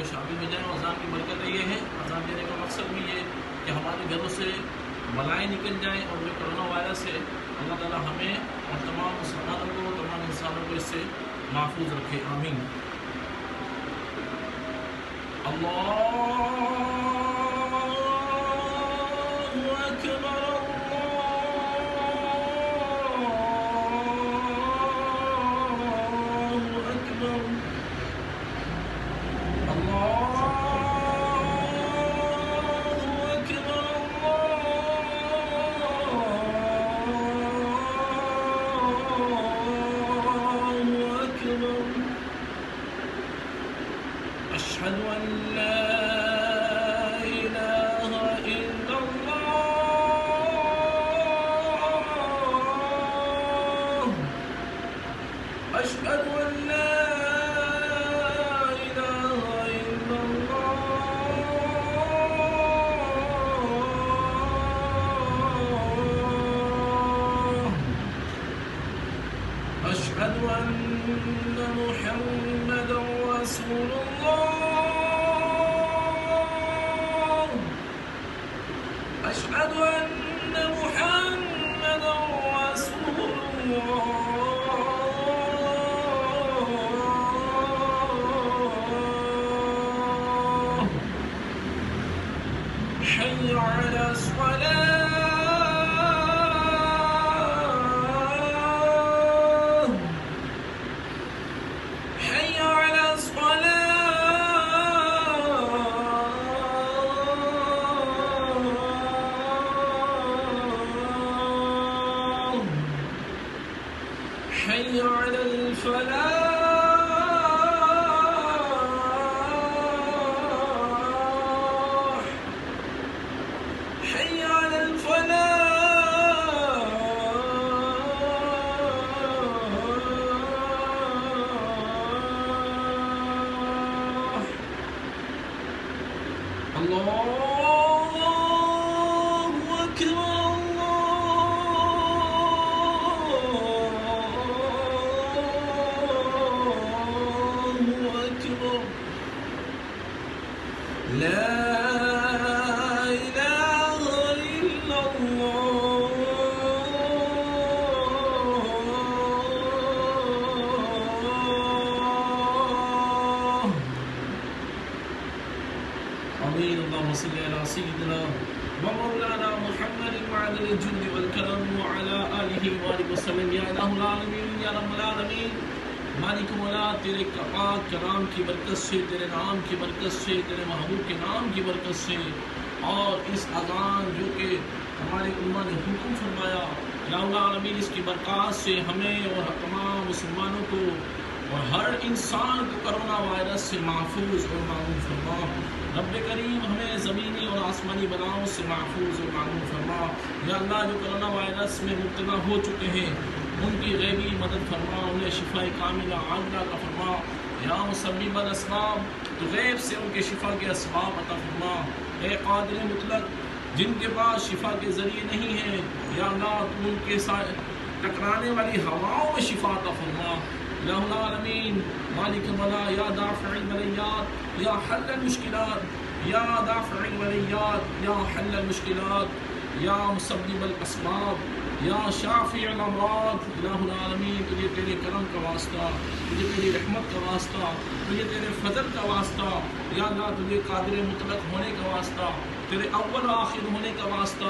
में शामिल हो जाएँ। अज़ान की बरकत ये है, अज़ान देने का मकसद भी ये कि हमारे घरों से बलाएँ निकल जाएँ और जो कोरोना वायरस है अल्लाह ताला हमें और तमाम मुसलमानों को, तमाम इंसानों को इससे महफूज रखे। आमीन। अल्लाहु अकबर, अल्लाहु अकबर, अल्लाहु अकबर, अल्लाहु अकबर। अशहदु अन ला इलाहा इल्लल्लाह, अशहदु अन ला इलाहा इल्लल्लाह, अशहदु अन्न मुहम्मदन रसूलुल्लाह, अशहदु अन्न मुहम्मदन रसूलुल्लाह। حي على الصلاة، حي على الصلاة، حي على الفلاح، حي على الفلاح، الله أكبر، الله أكبر، لا إله إلا الله، آمين। اللهم صل على سيدنا ومولانا محمد وعلى الجود والكرم وعلى آله وآله وسلم يا إله العالمين يا رب العالمين। मालिक मौला तेरे पाक कलाम की बरकत से, तेरे नाम की बरकत से, तेरे महबूब के नाम की बरकत से और इस अज़ान जो कि हमारे उम्मा ने हुक्म फरमाया, या अल्लाह आमीन, इसकी बरकत से हमें और तमाम मुसलमानों को और हर इंसान को कोरोना वायरस से महफूज और मामून फरमा। रब्बे करीम हमें ज़मीनी और आसमानी बलाओं से महफूज और मामून फरमा। या अल्लाह जो कोरोना वायरस में मुब्तला हो चुके हैं उनकी गैबी मदद फरमा, उन्हें शिफा कामिला आजिला का फरमा। या मुसब्बिबल अस्बाब, तो गैब से उनके शिफा के असबाब अता फरमा। ए कादिर मुतलक, जिनके पास शिफा के ज़रिए नहीं है, या अल्लाह तू उनके साथ टकराने वाली हवाओं में शिफा अता फरमा। इलाहुल आलमीन, मालिक मौला, या दाफ़िअल बलियात, या हल्लल मुश्किलात, या दाफ़िअल बलियात, या हल्लल मुश्किलात, या मुसब्बिबल अस्बाब, या शाफ़िअल अमराद। इलाहुल आलमीन, तुझे तेरे करम का वास्ता, तुझे तेरी रहमत का वास्ता, तुझे तेरे फजल का वास्ता, या अल्लाह तुझे कादिर मुतलक होने का वास्ता, तेरे अव्वल आखिर होने का वास्ता।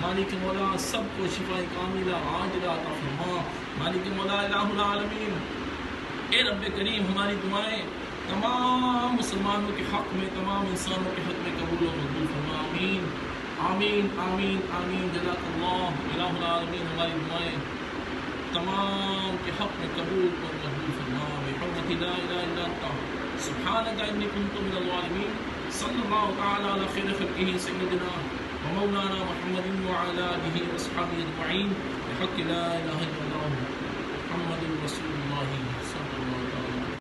मालिक मौला, सबको शिफा कामिला आजिला अता फरमा। मालिक मौला, इलाहुल आलमीन, ए रब्बे करीम, हमारी दुआएं तमाम मुसलमानों के हक़ में, तमाम इंसानों के हक़ में कबूल व मंजूर फरमा। आमीन आमीन आमीन आमीन। जज़ाकल्लाह। इलाहुल आलमीन, हमारी दुआएं तमाम के हक़ में कबूल और मंजूर फरमा। बिहुर्मति ला इलाहा इल्ला अंता सुब्हानका इन्नी कुन्तु मिनज़ ज़ालिमीन। सल्लल्लाहु तआला अला खैरि ख़ल्क़िही सय्यिदिना व मौलाना मुहम्मदिन व अला आलिहि व अस्हाबिहि अजमईन। बिहक़्क़ि ला इलाहा इल्लल्लाह मुहम्मदुर रसूलुल्लाह।